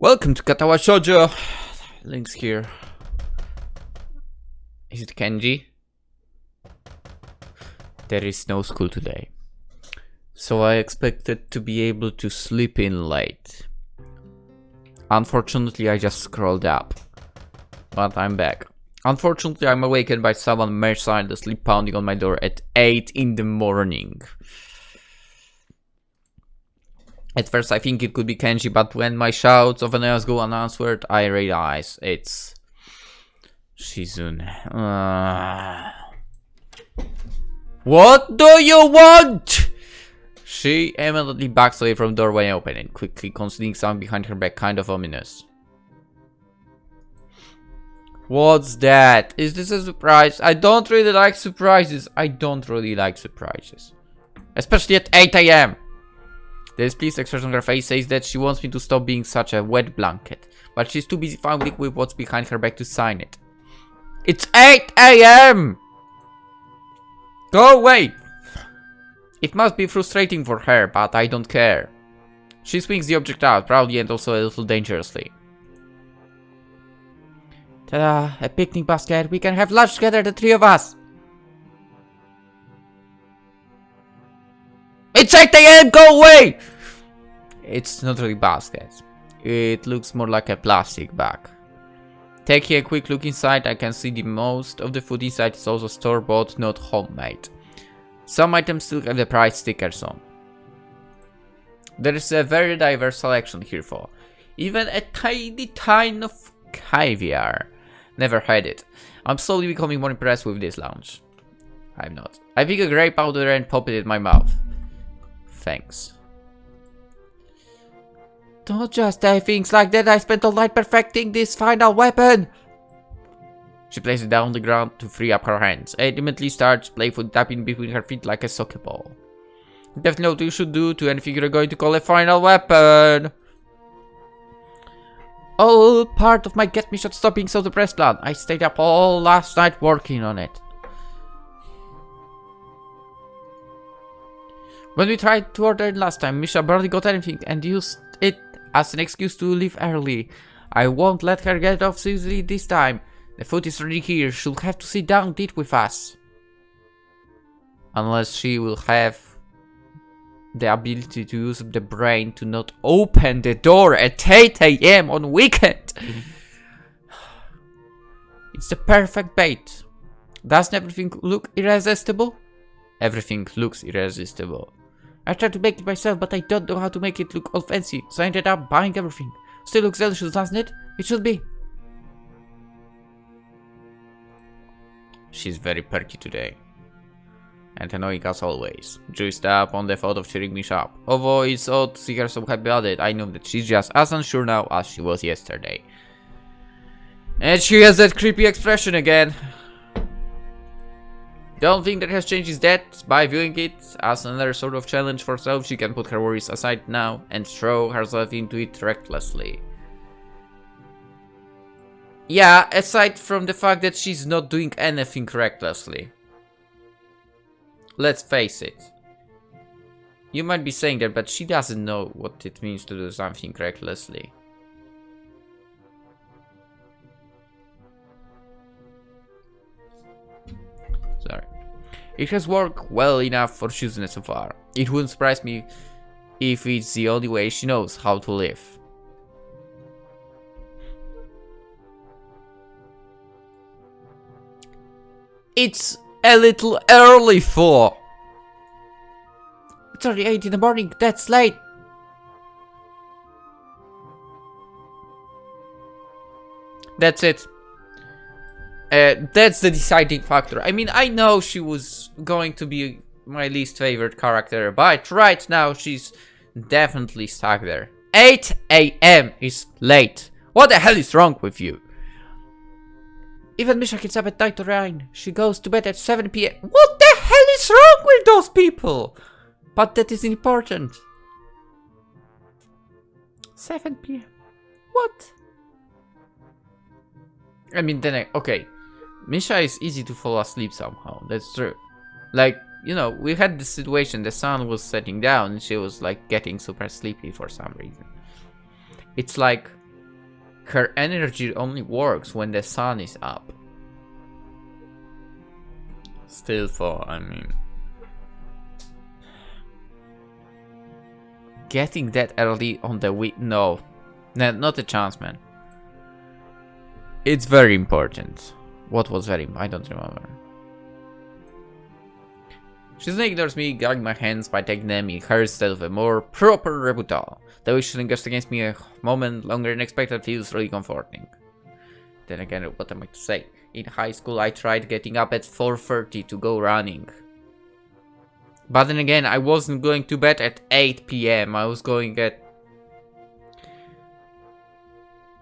Welcome to Katawa Shoujo. Lynx here. Is it Kenji? There is no school today, so I expected to be able to sleep in late. Unfortunately, I just scrolled up, but I'm back. Unfortunately, I'm awakened by someone mercilessly pounding on my door at 8 in the morning. At first I think it could be Kenji, but when my shouts of annoyance go unanswered, I realize it's Shizune. What do you want? She immediately backs away from the doorway and opening, quickly concealing something behind her back, kind of ominous. What's that? Is this a surprise? I don't really like surprises. Especially at 8 AM. The displeased expression on her face says that she wants me to stop being such a wet blanket, but she's too busy fumbling with what's behind her back to sign it. It's 8 AM! Go away! It must be frustrating for her, but I don't care. She swings the object out, proudly and also a little dangerously. Ta-da! A picnic basket. We can have lunch together, the three of us! It's 8 AM! Go away! It's not really a basket. It looks more like a plastic bag. Taking a quick look inside, I can see the most of the food inside is also store-bought, not homemade. Some items still have the price stickers on. There is a very diverse selection here for. Even a tiny tin of caviar. Never had it. I'm slowly becoming more impressed with this lounge. I'm not. I pick a grey powder and pop it in my mouth. Thanks. Don't just say things like that. I spent all night perfecting this final weapon. She places it down on the ground to free up her hands. And immediately starts playfully tapping between her feet like a soccer ball. Definitely what you should do to anything you're going to call a final weapon. All part of my get me shot stop being so depressed plan. I stayed up all last night working on it. When we tried to order it last time, Misha barely got anything and used it as an excuse to leave early. I won't let her get off easily this time. The food is already here. She'll have to sit down and eat with us. Unless she will have the ability to use the brain to not open the door at 8 AM on weekend. It's the perfect bait. Doesn't everything look irresistible? Everything looks irresistible. I tried to make it myself, but I don't know how to make it look all fancy, so I ended up buying everything. Still looks delicious, doesn't it? It should be. She's very perky today. And annoying as always. Juiced up on the thought of cheering me up. Although it's odd to see her so happy about it, I know that she's just as unsure now as she was yesterday. And she has that creepy expression again. The only thing that has changed is that, by viewing it as another sort of challenge for herself, she can put her worries aside now and throw herself into it recklessly. Yeah, aside from the fact that she's not doing anything recklessly. Let's face it. You might be saying that, but she doesn't know what it means to do something recklessly. Sorry. It has worked well enough for Shizune so far. It wouldn't surprise me if it's the only way she knows how to live. It's a little early for. It's already 8 in the morning. That's late. That's it. That's the deciding factor. I mean, I know she was going to be my least favorite character, but right now she's definitely stuck there. 8 AM is late. What the hell is wrong with you? Even Misha gets up at night to rain. She goes to bed at 7 PM. What the hell is wrong with those people? But that is important. 7 PM. What? I mean, then okay. Misha is easy to fall asleep somehow, that's true. Like, you know, we had this situation, the sun was setting down and she was like getting super sleepy for some reason. It's like Her energy only works when the sun is up. Still for, I mean... Getting that early on the week? No. Not a chance, man. It's very important. What was very... I don't remember. Shizune ignores me, gagging my hands by taking them in her instead of a more proper rebuttal. The way she lingers against me a moment longer than expected feels really comforting. Then again, what am I to say? In high school, I tried getting up at 4:30 to go running. But then again, I wasn't going to bed at 8 PM. I was going at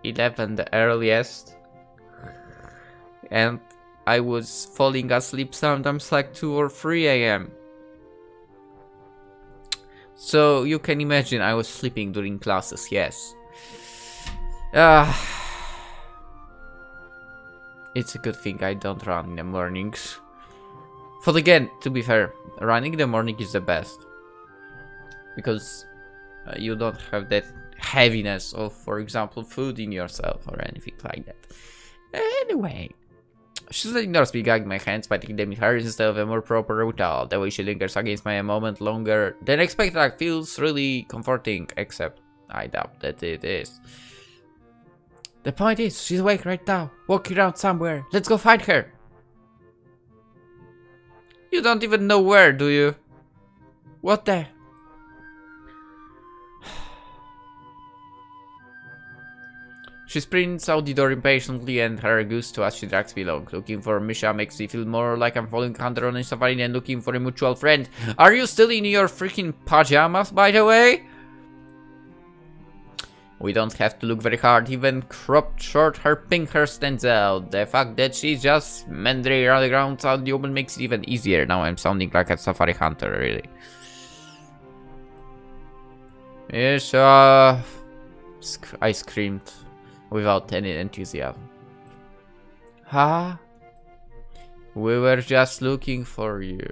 11 the earliest. And I was falling asleep sometimes like 2 or 3 AM. So you can imagine I was sleeping during classes, yes. It's a good thing I don't run in the mornings. But again, to be fair, running in the morning is the best. Because you don't have that heaviness of, for example, food in yourself or anything like that. Anyway. She's ignores me, gagging my hands by taking them in her instead of a more proper rebuttal. The way she lingers against me a moment longer than expected feels really comforting, except I doubt that it is. The point is, she's awake right now, walking around somewhere. Let's go find her. You don't even know where, do you? What the? She sprints out the door impatiently and her goes to as she drags me along. Looking for Misha makes me feel more like I'm following Hunter on a safari than looking for a mutual friend. Are you still in your freaking pajamas, by the way? We don't have to look very hard, even cropped short her pink hair stands out. The fact that she's just meandering around the ground out in the open makes it even easier. Now I'm sounding like a safari hunter, really. Yes, I screamed without any enthusiasm. Huh? We were just looking for you.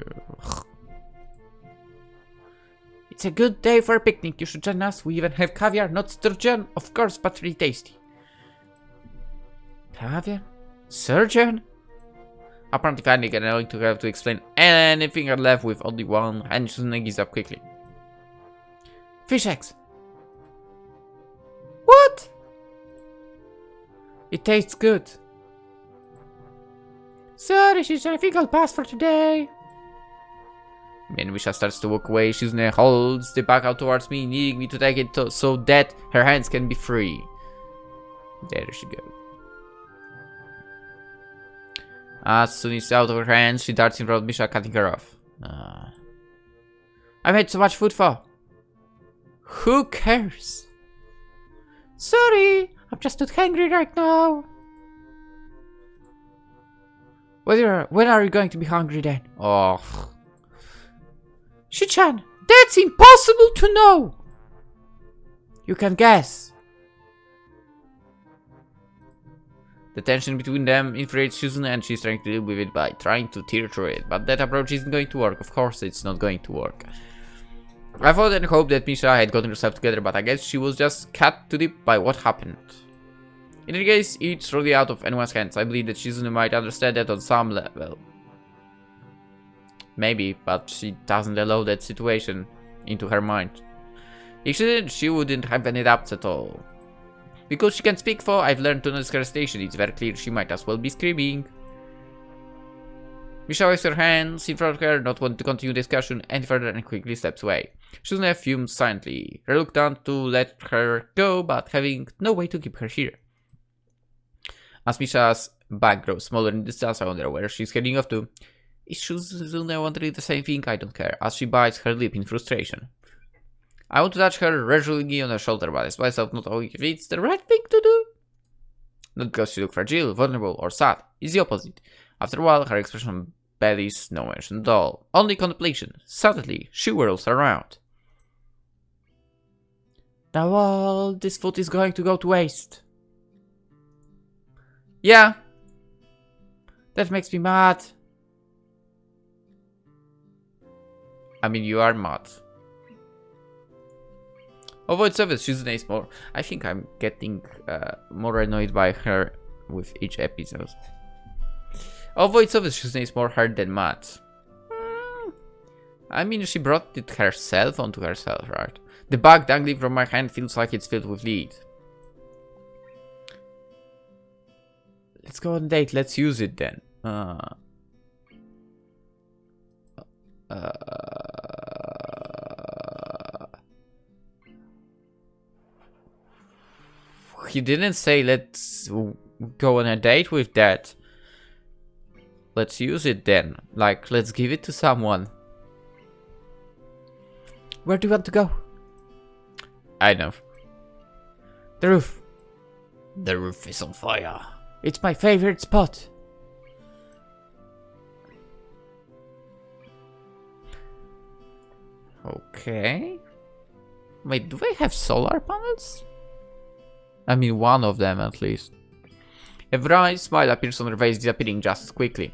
It's a good day for a picnic. You should join us. We even have caviar, not sturgeon, of course, but really tasty. Caviar? Sturgeon? Apparently finding and annoying to have to explain anything are left with only one, and Shizune gives up quickly. Fish eggs. What? It tastes good. Sorry, Shizune, I think I'll pass for today. When Misha starts to walk away, Shizune holds the bag out towards me, needing me to take it so that her hands can be free. There she goes. As soon as it's out of her hands, she darts in front of Misha, cutting her off. I made so much food for. Who cares? Sorry, I'm just not hungry right now. When are you going to be hungry then? Oh. Shi-chan, that's impossible to know! You can guess. The tension between them infuriates Shizune and she's trying to deal with it by trying to tear through it. But that approach isn't going to work. Of course it's not going to work. I thought and hoped that Misha had gotten herself together, but I guess she was just cut too deep by what happened. In any case, it's really out of anyone's hands. I believe that Shizune might understand that on some level. Maybe, but she doesn't allow that situation into her mind. If she did, she wouldn't have any doubts at all. Because she can speak for, I've learned to notice her station. It's very clear she might as well be screaming. Misha waves her hands in front of her, not wanting to continue discussion any further, and quickly steps away. Shizune fumes silently, reluctant to let her go, but having no way to keep her here. As Misha's bag grows smaller in distance, I wonder where she's heading off to. Is Shizune wondering the same thing? I don't care, as she bites her lip in frustration. I want to touch her resolutely on her shoulder, but I ask myself not knowing if it's the right thing to do. Not because she looks fragile, vulnerable, or sad. It's the opposite. After a while, her expression bellies no mention at all. Only contemplation. Suddenly, she whirls around. Now all this food is going to go to waste. Yeah. That makes me mad. I mean, you are mad. Avoid service, Shizune is more. I think I'm getting more annoyed by her with each episode. Avoid service, Shizune is more hurt than mad. I mean, she brought it herself onto herself, right? The bag dangling from my hand feels like it's filled with lead. Let's go on a date, let's use it then. He didn't say let's go on a date with that. Let's use it then. Like, let's give it to someone. Where do you want to go? I know. The roof. The roof is on fire. It's my favorite spot. Okay. Wait, do they have solar panels? I mean, one of them at least. A wry smile appears on her face, disappearing just as quickly.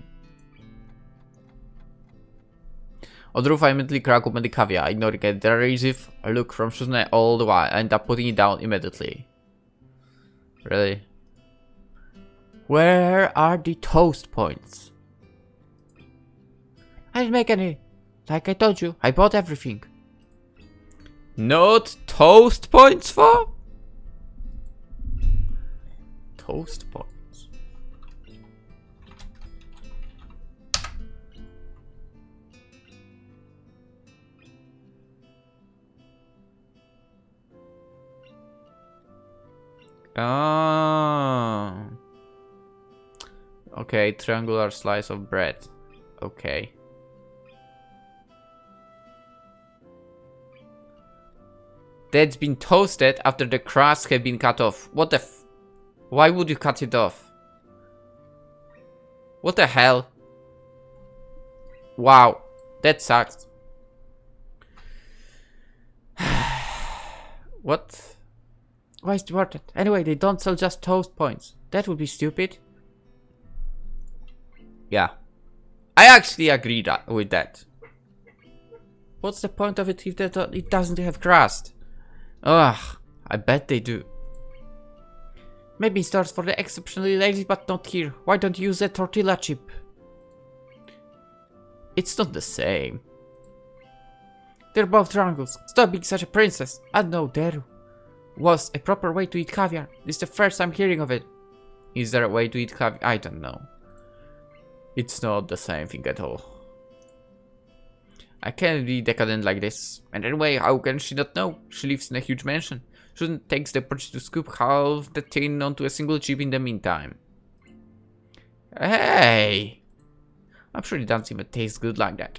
On the roof, I immediately crack open the caviar, ignoring a derisive look from Shizune all the while, and up putting it down immediately. Really? Where are the toast points? I didn't make any. Like I told you, I bought everything. Not toast points for? Toast points. Oh. Okay, triangular slice of bread. Okay. That's been toasted after the crust had been cut off. What the f... Why would you cut it off? What the hell? Wow. That sucks. What? Why is it worth it? Anyway, they don't sell just toast points. That would be stupid. Yeah. I actually agree with that. What's the point of it if it doesn't have crust? Ugh, I bet they do. Maybe in stores for the exceptionally lazy, but not here. Why don't you use a tortilla chip? It's not the same. They're both triangles. Stop being such a princess. I know there was a proper way to eat caviar. This is the first time hearing of it. Is there a way to eat caviar? I don't know. It's not the same thing at all. I can't be decadent like this. And anyway, how can she not know? She lives in a huge mansion. Shouldn't take the approach to scoop half the tin onto a single chip in the meantime. Hey! I'm sure it doesn't even taste good like that.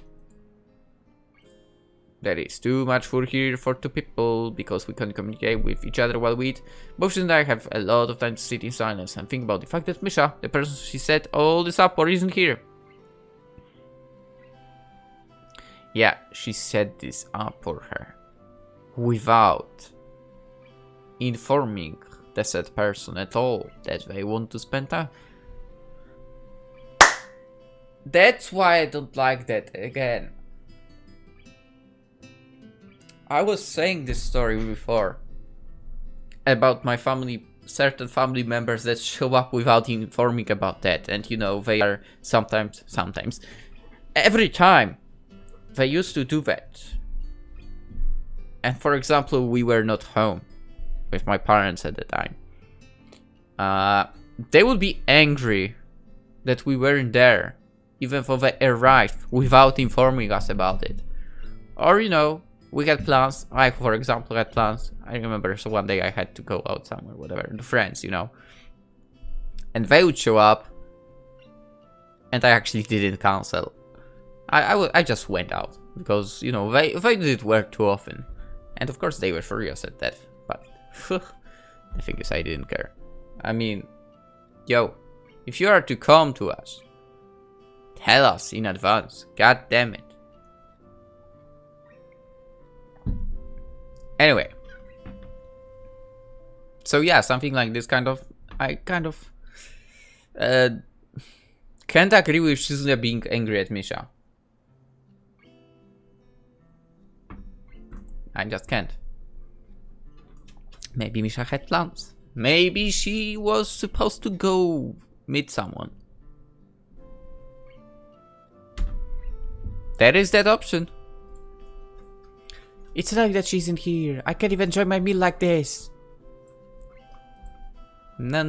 There is too much food here for two people because we can't communicate with each other while we eat. Both she and I have a lot of time to sit in silence and think about the fact that Misha, the person she set all this up for, isn't here. Yeah, she set this up for her without informing the said person at all that they want to spend time. That's why I don't like that again. I was saying this story before about my family, certain family members that show up without informing about that, and you know, they are sometimes, every time they used to do that. And for example, we were not home with my parents at the time. They would be angry that we weren't there, even though they arrived without informing us about it. Or, you know, we had plans. I, for example, had plans. I remember, so one day I had to go out somewhere, whatever, to friends, you know. And they would show up, and I actually didn't cancel. I just went out because, you know, they didn't work too often, and of course they were furious at that. But the thing is, I didn't care. I mean, yo, if you are to come to us, tell us in advance. God damn it. Anyway, so yeah, something like this I kind of can't agree with Shizune being angry at Misha. I just can't. Maybe Misha had plans. Maybe she was supposed to go meet someone. There is that option. It's annoying that she isn't here. I can't even enjoy my meal like this. No.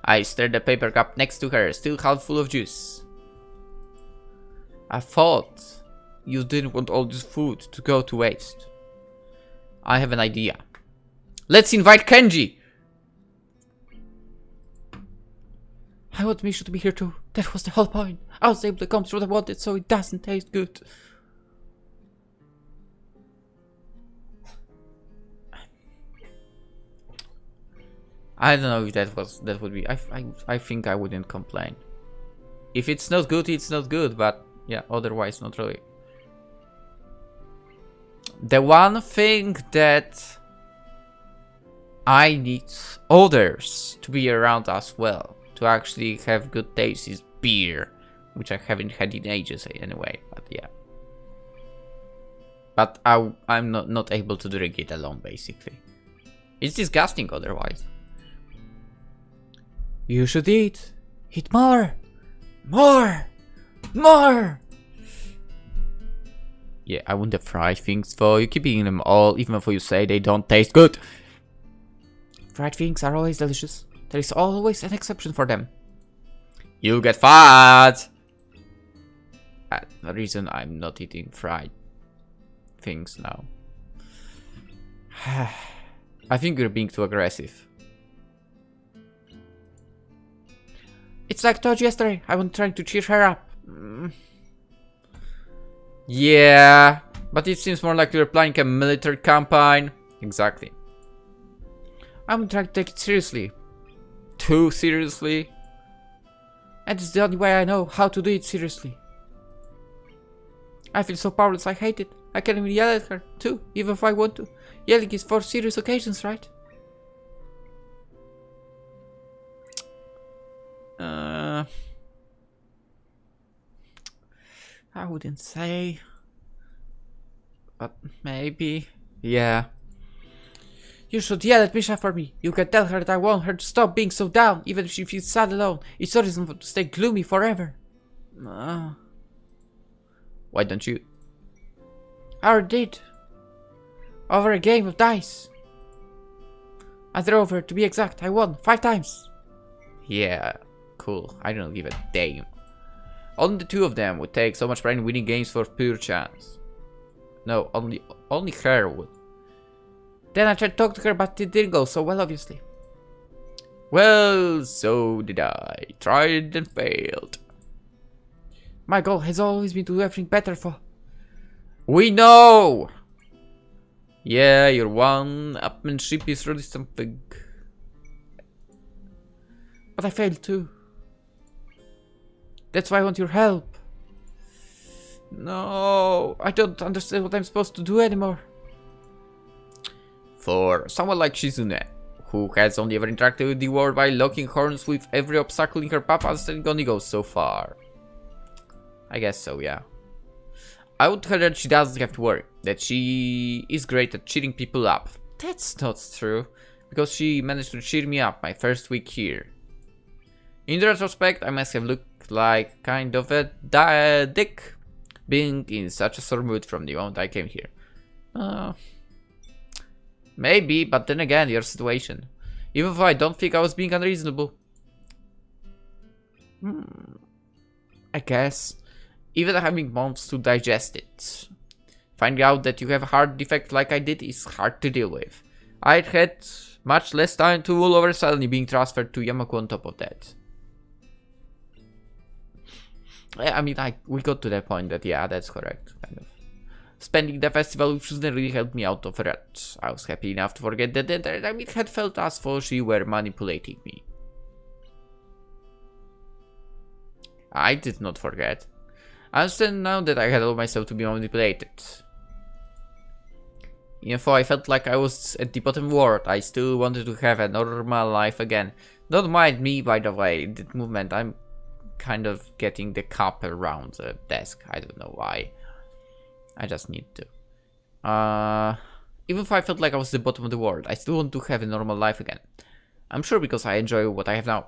I stirred the paper cup next to her, still half full of juice. I thought you didn't want all this food to go to waste. I have an idea. Let's invite Kenji! I want Mishu to be here too. That was the whole point. I was able to come through what I wanted so it doesn't taste good. I don't know if that would be. I think I wouldn't complain. If it's not good, it's not good, but yeah, otherwise not really. The one thing that I need others to be around as well, to actually have good taste, is beer, which I haven't had in ages anyway, but yeah. But I'm not able to drink it alone, basically. It's disgusting otherwise. You should eat. Eat more. More. More. Yeah, I wouldn't fry things for you. Keep eating them all, even though you say they don't taste good. Fried things are always delicious. There is always an exception for them. You get fat. The reason I'm not eating fried things now. I think you're being too aggressive. It's like I told you yesterday. I was trying to cheer her up. Yeah, but it seems more like you're planning a military campaign. Exactly. I'm trying to take it seriously. Too seriously. And it's the only way I know how to do it seriously. I feel so powerless, I hate it. I can't even yell at her, too, even if I want to. Yelling is for serious occasions, right? I wouldn't say, but maybe, yeah. You should yell at Misha for me. You can tell her that I want her to stop being so down, even if she feels sad alone. It's no reason to stay gloomy forever. Why don't you? I already did. Over a game of dice. I drove her, to be exact. I won 5 times. Yeah, cool. I don't give a damn. Only the 2 of them would take so much pride in winning games for pure chance. No, only her would. Then I tried to talk to her, but it didn't go so well, obviously. Well, so did I. Tried and failed. My goal has always been to do everything better for... We know! Yeah, your one-upmanship is really something. But I failed too. That's why I want your help. No, I don't understand what I'm supposed to do anymore. For someone like Shizune, who has only ever interacted with the world by locking horns with every obstacle in her path, understanding only goes so far. I guess so, yeah. I would tell her that she doesn't have to worry, that she is great at cheering people up. That's not true, because she managed to cheer me up my first week here. In retrospect, I must have looked like kind of a dick, being in such a sore mood from the moment I came here. Maybe, but then again, your situation. Even though I don't think I was being unreasonable. I guess. Even having months to digest it. Finding out that you have a heart defect like I did is hard to deal with. I'd had much less time to roll over suddenly being transferred to Yamaku on top of that. I mean, we got to that point that, yeah, that's correct, kind of. Spending the festival with Shizune really helped me out of it. I was happy enough to forget that it had felt as though she were manipulating me. I did not forget. I understand now that I had allowed myself to be manipulated. Even though I felt like I was at the bottom world, I still wanted to have a normal life again. Don't mind me, by the way, that movement. I'm kind of getting the cup around the desk. I don't know why. I just need to. Even if I felt like I was the bottom of the world, I still want to have a normal life again. I'm sure because I enjoy what I have now.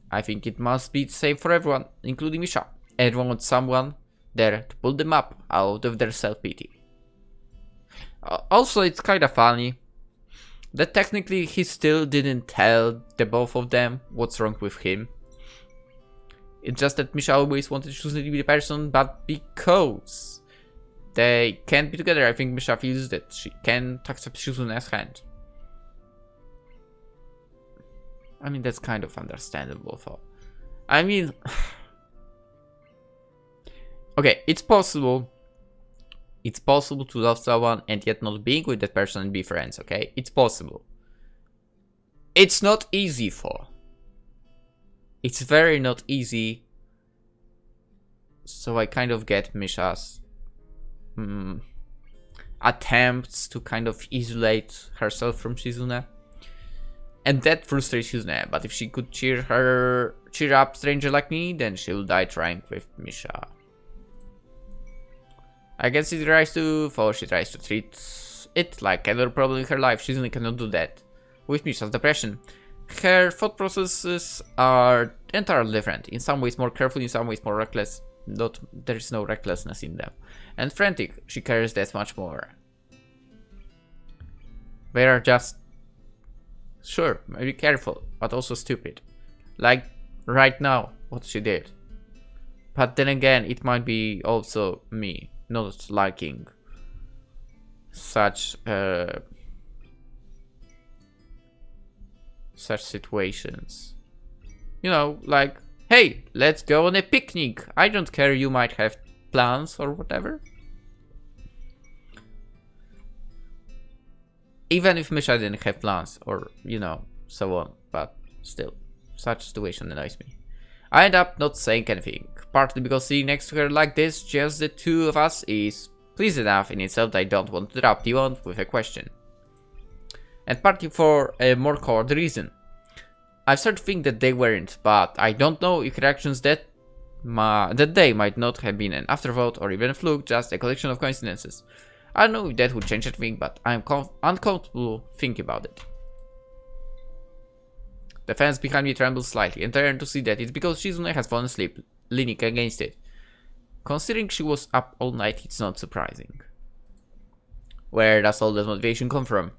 I think it must be safe for everyone, including Misha. Everyone wants someone there to pull them up out of their self-pity. Also, it's kinda funny that technically he still didn't tell the both of them what's wrong with him. It's just that Misha always wanted Shizune to be the person, but because they can't be together, I think Misha feels that she can't accept Shizune's hand. I mean, that's kind of understandable though. I mean... okay, it's possible. It's possible to love someone and yet not being with that person and be friends, okay? It's possible. It's not easy though. It's very not easy. So I kind of get Misha's attempts to kind of isolate herself from Shizune. And that frustrates Shizune, but if she could cheer up stranger like me, then she will die trying with Misha. I guess she tries to treat it like another problem in her life. Shizune cannot do that with Misha's depression. Her thought processes are entirely different. In some ways more careful, in some ways more reckless. There is no recklessness in them. And frantic, she cares that much more. They are just... sure, maybe careful, but also stupid. Like, right now, what she did. But then again, it might be also me not liking such situations. You know, like, hey, let's go on a picnic. I don't care, you might have plans or whatever. Even if Misha didn't have plans or, you know, so on. But still, such situation annoys me. I end up not saying anything. Partly because sitting next to her like this, just the two of us, is pleased enough in itself that I don't want to interrupt you on with a question. And partly for a more coward reason. I've started to think that they weren't, but I don't know if reactions that day might not have been an afterthought or even a fluke, just a collection of coincidences. I don't know if that would change anything, but I'm uncomfortable thinking about it. The fence behind me trembles slightly, and I turn to see that it's because Shizune has fallen asleep, leaning against it. Considering she was up all night, it's not surprising. Where does all that motivation come from?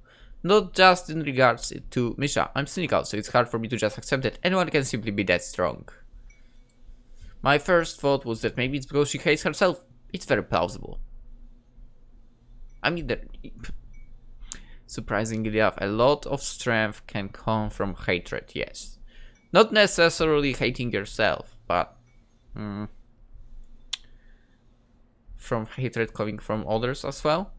Not just in regards to Misha. I'm cynical, so it's hard for me to just accept that anyone can simply be that strong. My first thought was that maybe it's because she hates herself. It's very plausible. I mean, surprisingly enough, a lot of strength can come from hatred, yes. Not necessarily hating yourself, but from hatred coming from others as well.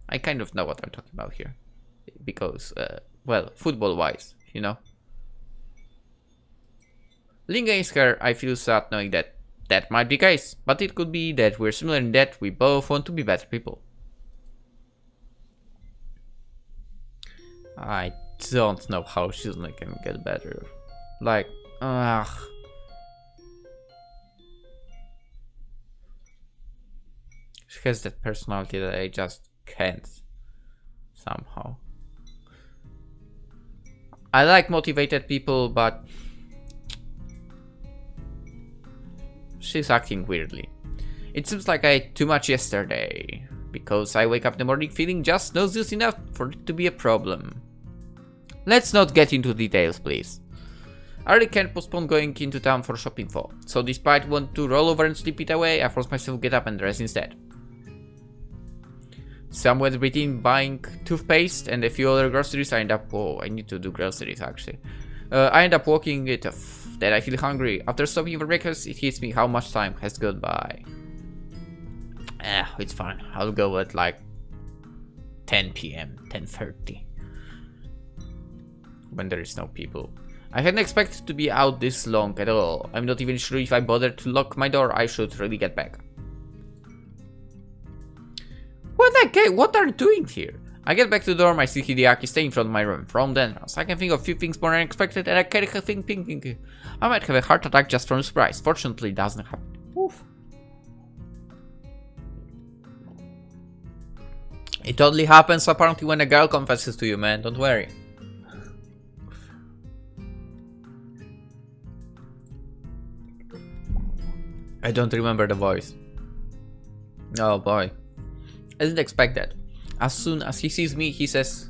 I kind of know what I'm talking about here. Because, well, football-wise, you know. Leaning against her, I feel sad knowing that that might be the case. But it could be that we're similar in that we both want to be better people. I don't know how Shizune can get better. Like, ugh. She has that personality that I just can't. Somehow. I like motivated people, but she's acting weirdly. It seems like I ate too much yesterday, because I wake up in the morning feeling just nauseous enough for it to be a problem. Let's not get into details, please. I really can't postpone going into town for shopping for, so despite wanting to roll over and sleep it away, I force myself to get up and dress instead. Somewhere between buying toothpaste and a few other groceries, I end up... whoa, I need to do groceries actually. I end up walking it off, that I feel hungry. After stopping for breakfast, it hits me how much time has gone by. It's fine. I'll go at like 10 PM, 10:30. When there is no people. I hadn't expected to be out this long at all. I'm not even sure if I bothered to lock my door. I should really get back. What are you doing here? I get back to the dorm, I see Hideaki staying in front of my room. From then on, I can think of a few things more unexpected, and I can't think. I might have a heart attack just from surprise. Fortunately, it doesn't happen. Oof. It only happens apparently when a girl confesses to you, man. Don't worry. I don't remember the voice. Oh boy. I didn't expect that. As soon as he sees me, he says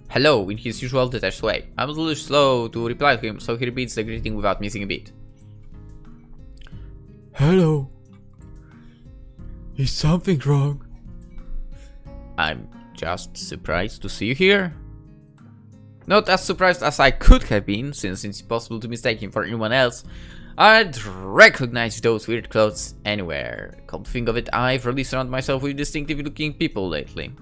hello in his usual detached way. I'm a little slow to reply to him, so he repeats the greeting without missing a beat. Hello. Is something wrong? I'm just surprised to see you here. Not as surprised as I could have been, since it's impossible to mistake him for anyone else. I'd recognize those weird clothes anywhere. Come to think of it, I've really surrounded myself with distinctive looking people lately.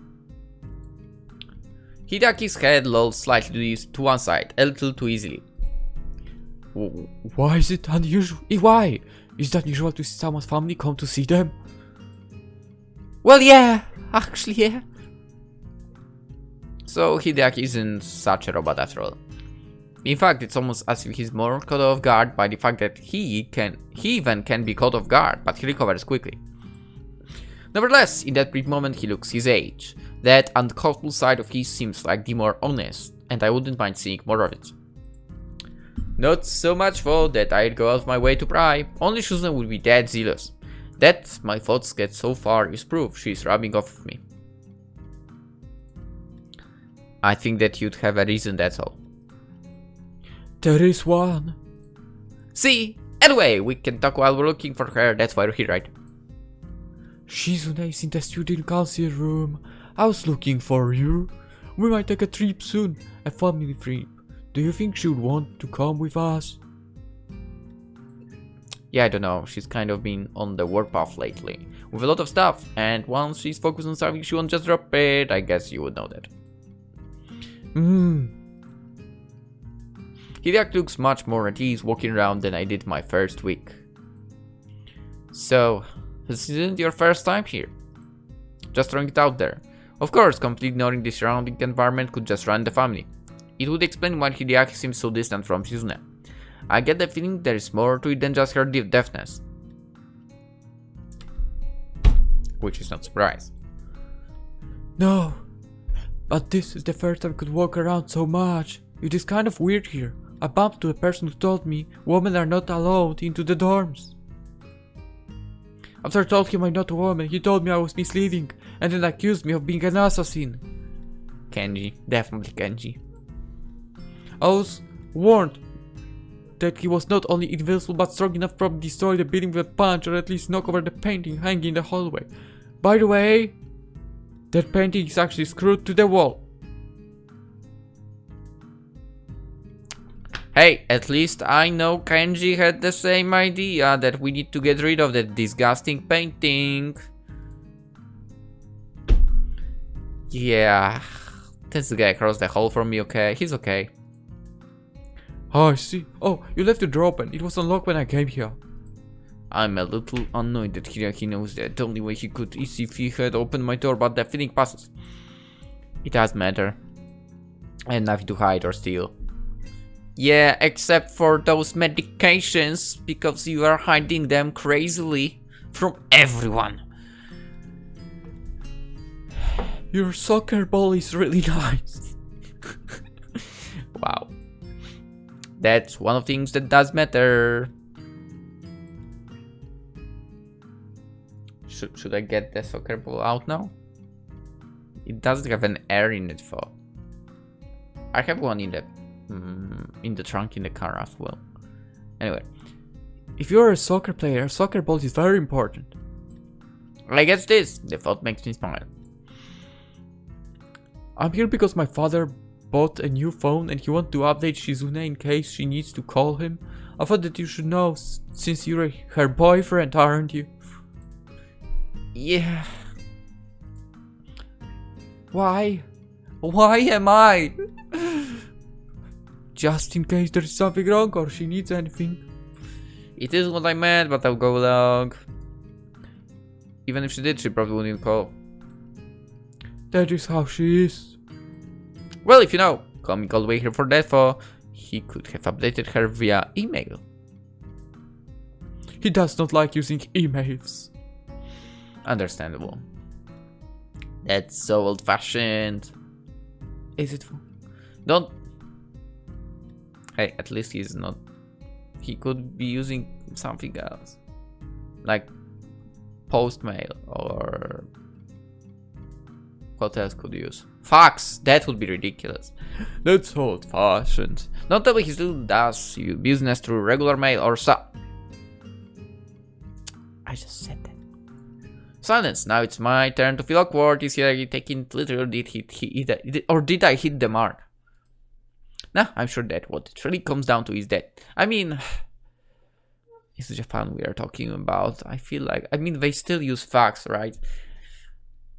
Hideaki's head lolls slightly to one side, a little too easily. Why is it unusual? Why? Is it unusual to see someone's family come to see them? Well, yeah, actually, yeah. So Hideaki isn't such a robot after all. In fact, it's almost as if he's more caught off guard by the fact that he even can be caught off guard, but he recovers quickly. Nevertheless, in that brief moment he looks his age. That uncomfortable side of his seems like the more honest, and I wouldn't mind seeing more of it. Not so much though that I'd go out of my way to pry, only Shizune would be dead zealous. That my thoughts get so far is proof she's rubbing off of me. I think that you'd have a reason, that's all. There is one. See? Anyway, we can talk while we're looking for her, that's why we're here, right? Shizune is in the student council room. I was looking for you. We might take a trip soon, a family trip. Do you think she would want to come with us? Yeah, I don't know, she's kind of been on the warpath lately, with a lot of stuff, and once she's focused on something she won't just drop it, I guess you would know that. Hideaki looks much more at ease walking around than I did my first week. So, this isn't your first time here? Just throwing it out there. Of course, completely ignoring the surrounding environment could just ruin the family. It would explain why Hideaki seems so distant from Shizune. I get the feeling there is more to it than just her deafness. Which is not surprise. No, but this is the first time I could walk around so much. It is kind of weird here. I bumped to a person who told me women are not allowed into the dorms. After I told him I'm not a woman, he told me I was misleading and then accused me of being an assassin. Kenji, definitely Kenji. I was warned that he was not only invincible but strong enough to probably destroy the building with a punch or at least knock over the painting hanging in the hallway. By the way, that painting is actually screwed to the wall. Hey, at least I know Kenji had the same idea that we need to get rid of that disgusting painting. Yeah, that's the guy across the hall from me, okay? He's okay. Oh, I see. Oh, you left the door open. It was unlocked when I came here. I'm a little annoyed that Hideaki knows that. The only way he could is if he had opened my door, but the feeling passes. It doesn't matter. I have nothing to hide or steal. Yeah, except for those medications, because you are hiding them crazily from everyone. Your soccer ball is really nice. Wow. That's one of the things that does matter. Should I get the soccer ball out now? It doesn't have an air in it though. I have one in the trunk in the car as well. Anyway. If you're a soccer player, soccer ball is very important. I guess this. The thought makes me smile. I'm here because my father bought a new phone and he wants to update Shizune in case she needs to call him. I thought that you should know since you're her boyfriend, aren't you? Yeah. Why? Why am I? Just in case there's something wrong or she needs anything. It isn't what I meant, but I'll go along. Even if she did, she probably wouldn't call. That is how she is. Well, if you know, coming all the way here for that for, he could have updated her via email. He does not like using emails. Understandable. That's so old-fashioned. Is it? Don't... Hey, at least he's not... He could be using something else. Like... Postmail or... What else could you use? Fax! That would be ridiculous. That's old-fashioned. Not that way he still does business through regular mail or so... I just said that. Silence. Now it's my turn to feel awkward. Is he taking it literally? Did I hit the mark? Nah, I'm sure that what it really comes down to is that. I mean, it's Japan we are talking about. I feel like, they still use fax, right?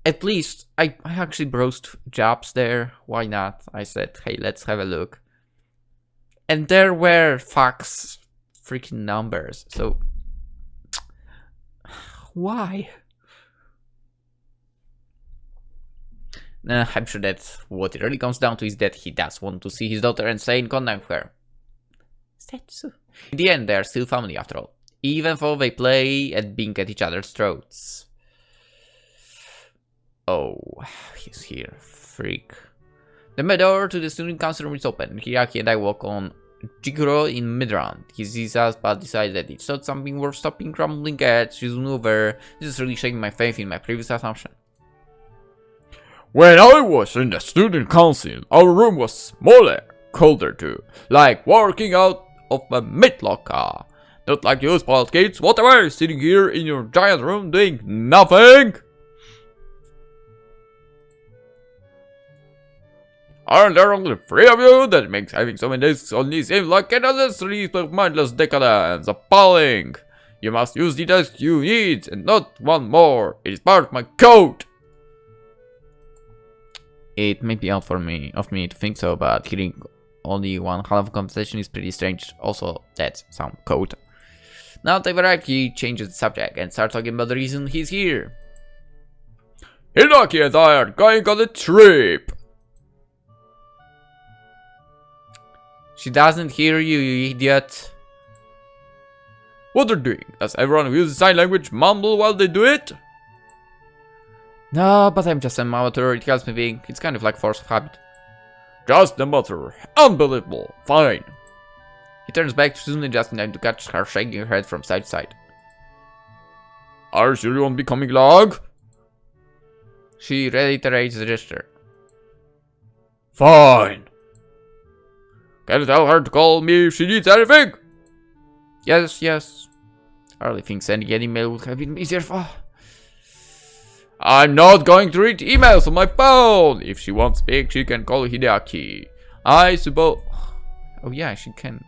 At least, I actually browsed jobs there. Why not? I said, hey, let's have a look. And there were fax freaking numbers. So, why? I'm sure that what it really comes down to is that he does want to see his daughter and stay in contact with her. Is that so? In the end, they are still family after all. Even though they play at being at each other's throats. Oh, he's here. Freak. The door to the student council room is open. Hideaki and I walk on Jiguro in mid-round. He sees us but decides that it's not something worth stopping grumbling at. Shizune over. This is really shaking my faith in my previous assumption. When I was in the student council, our room was smaller, colder too, like working out of a mid-locker. Not like you spoiled kids, whatever, sitting here in your giant room doing nothing. Aren't there only 3 of you? That makes having so many desks only seem like an unnecessary mindless decadence. Appalling. You must use the desk you need and not one more. It is part of my code. It may be out of me to think so, but hearing only one half of conversation is pretty strange. Also, that's some code. Now they've arrived, he changes the subject and starts talking about the reason he's here. Hideaki and I are going on a trip. She doesn't hear you, you idiot. What they're doing? Does everyone who uses sign language mumble while they do it? No, but I'm just an amateur, it helps me think. It's kind of like force of habit. Just a matter. Unbelievable. Fine. He turns back to Shizune just in time to catch her shaking her head from side to side. Are you sure you won't be coming along? She reiterates the gesture. Fine. Can you tell her to call me if she needs anything? Yes, yes. I really think sending an email would have been easier for... I'm not going to read emails on my phone. If she won't speak, she can call Hideaki. I suppose... Oh yeah, she can.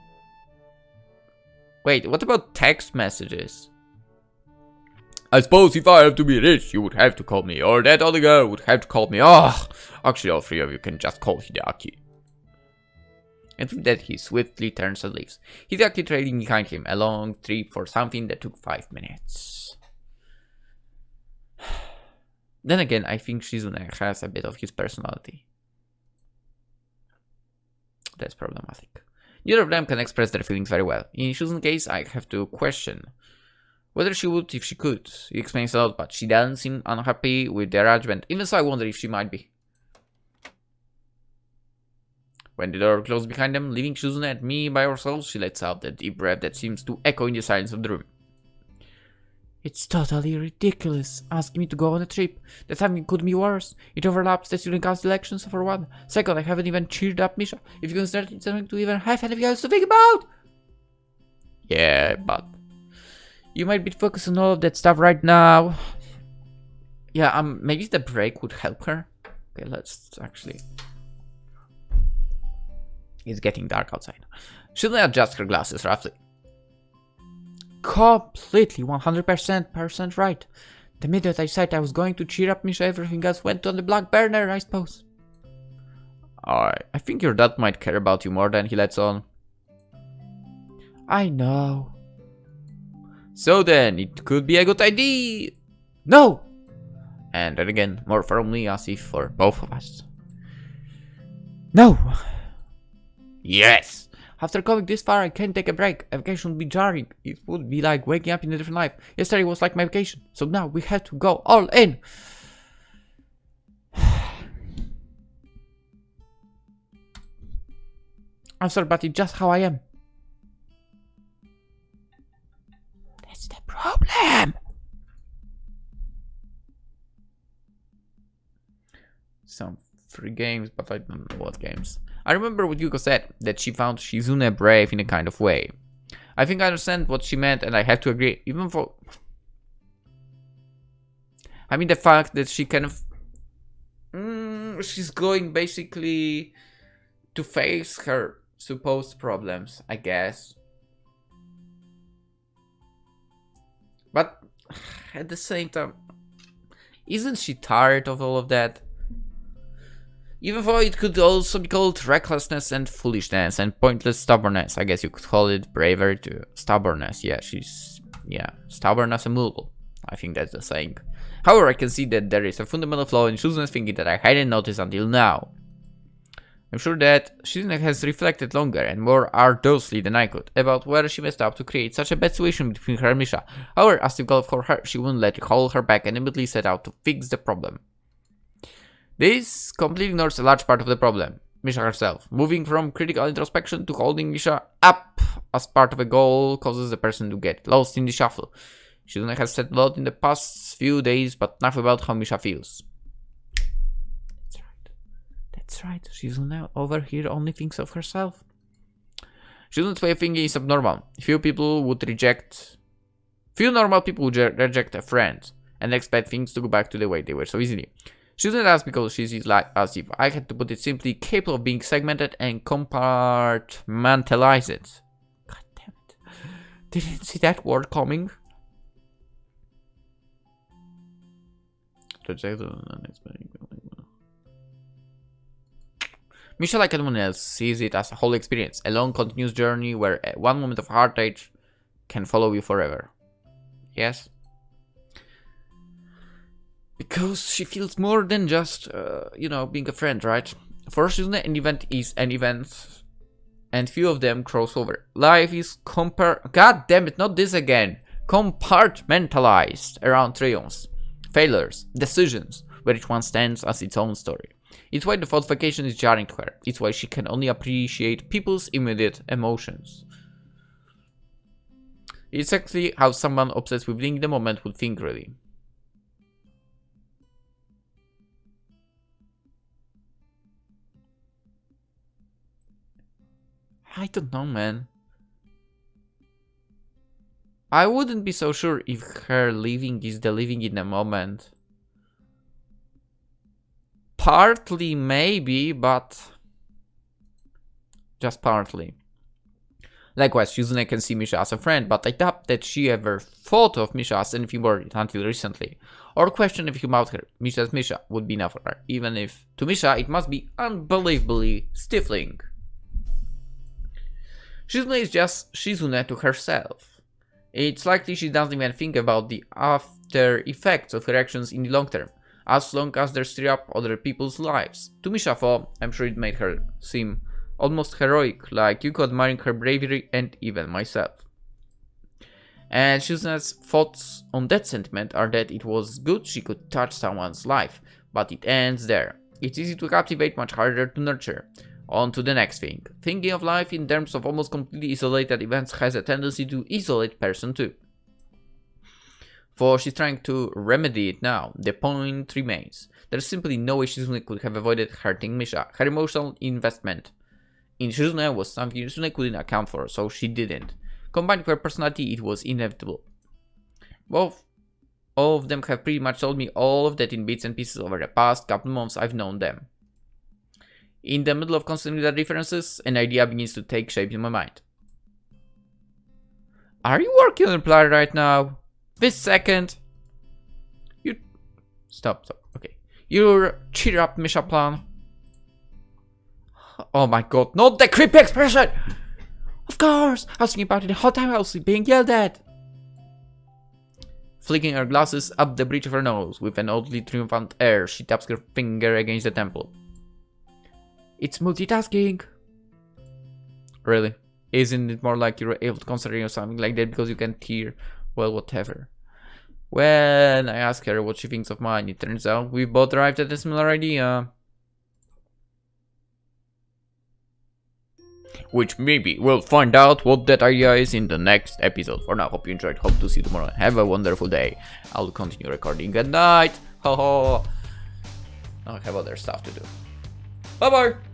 Wait, what about text messages? I suppose if I have to be rich, you would have to call me. Or that other girl would have to call me. Oh, actually all 3 of you can just call Hideaki. And with that, he swiftly turns and leaves. Hideaki trailing behind him, a long trip for something that took 5 minutes. Then again, I think Shizune has a bit of his personality. That's problematic. Neither of them can express their feelings very well. In Shizune's case, I have to question whether she would if she could. He explains a lot, but she doesn't seem unhappy with the arrangement. Even so, I wonder if she might be. When the door closed behind them, leaving Shizune and me by ourselves, she lets out a deep breath that seems to echo in the silence of the room. It's totally ridiculous asking me to go on a trip. The timing could be worse. It overlaps the student council elections for one. Second, I haven't even cheered up Misha. If you consider it something to even have anything else to think about. Yeah, but you might be focused on all of that stuff right now. Yeah, maybe the break would help her. Okay, let's actually... It's getting dark outside. Shouldn't I adjust her glasses roughly? Completely 100% right. The minute I said I was going to cheer up Misha, everything else went on the black burner, I suppose. I think your dad might care about you more than he lets on. I know. So then, it could be a good idea. No! And then again, more firmly as if for both of us. No! Yes! After coming this far, I can't take a break. A vacation would be jarring. It would be like waking up in a different life. Yesterday was like my vacation. So now we have to go all in. I'm sorry, but it's just how I am. That's the problem. Some free games, but I don't know what games. I remember what Yuko said, that she found Shizune brave in a kind of way. I think I understand what she meant, and I have to agree, even for... I mean, the fact that she kind of... she's going basically to face her supposed problems, I guess. But at the same time, isn't she tired of all of that? Even though it could also be called recklessness and foolishness and pointless stubbornness. I guess you could call it bravery to stubbornness. Yeah, she's... yeah, stubborn as a mule. I think that's the saying. However, I can see that there is a fundamental flaw in Shizune's thinking that I hadn't noticed until now. I'm sure that Shizune has reflected longer and more arduously than I could about where she messed up to create such a bad situation between her and Misha. However, as difficult for her, she wouldn't let it hold her back and immediately set out to fix the problem. This completely ignores a large part of the problem, Misha herself. Moving from critical introspection to holding Misha up as part of a goal causes the person to get lost in the shuffle. Shizune has said a lot in the past few days, but nothing about how Misha feels. That's right. That's right. Shizune over here only thinks of herself. Shizune's way of thinking is abnormal. Few normal people would reject a friend and expect things to go back to the way they were so easily. Shizune does because she is like, as if I had to put it simply, capable of being segmented and compartmentalized. God damn it. Didn't see that word coming. Misha, like anyone else, sees it as a whole experience, a long continuous journey where one moment of heartache can follow you forever. Yes? Because she feels more than just, being a friend, right? For Shizune, an event is an event, and few of them cross over. Life is God damn it, not this again! Compartmentalized around triumphs, failures, decisions, where each one stands as its own story. It's why the thought vacation is jarring to her. It's why she can only appreciate people's immediate emotions. It's exactly how someone obsessed with living the moment would think, really. I don't know, man. I wouldn't be so sure if her living is the living in the moment. Partly, maybe, but just partly. Likewise, Shizune can see Misha as a friend, but I doubt that she ever thought of Misha as anything more until recently. Or question everything about her. Misha's Misha would be enough for her, even if, to Misha, it must be unbelievably stifling. Shizune is just Shizune to herself. It's likely she doesn't even think about the after effects of her actions in the long term, as long as they stir up other people's lives. To Misha, though, I'm sure it made her seem almost heroic, like Yuko admiring her bravery and even myself. And Shizune's thoughts on that sentiment are that it was good she could touch someone's life, but it ends there. It's easy to captivate, much harder to nurture. On to the next thing. Thinking of life in terms of almost completely isolated events has a tendency to isolate person too. For she's trying to remedy it now, the point remains. There's simply no way Shizune could have avoided hurting Misha. Her emotional investment in Shizune was something Shizune couldn't account for, so she didn't. Combined with her personality, it was inevitable. Both of them have pretty much told me all of that in bits and pieces over the past couple months I've known them. In the middle of considering their differences, an idea begins to take shape in my mind. Are you working on a plan right now? This second? You... Stop. Okay. Your cheer up Misha plan? Oh my god, not the creepy expression! Of course! I was thinking about it the whole time I was being yelled at. Flicking her glasses up the bridge of her nose with an oddly triumphant air, she taps her finger against the temple. It's multitasking. Really? Isn't it more like you're able to concentrate on something like that because you can't hear? Well, whatever. When I ask her what she thinks of mine, it turns out we both arrived at a similar idea. which maybe we'll find out what that idea is in the next episode. For now, hope you enjoyed, hope to see you tomorrow. Have a wonderful day. I'll continue recording at night. I have other stuff to do. Bye bye.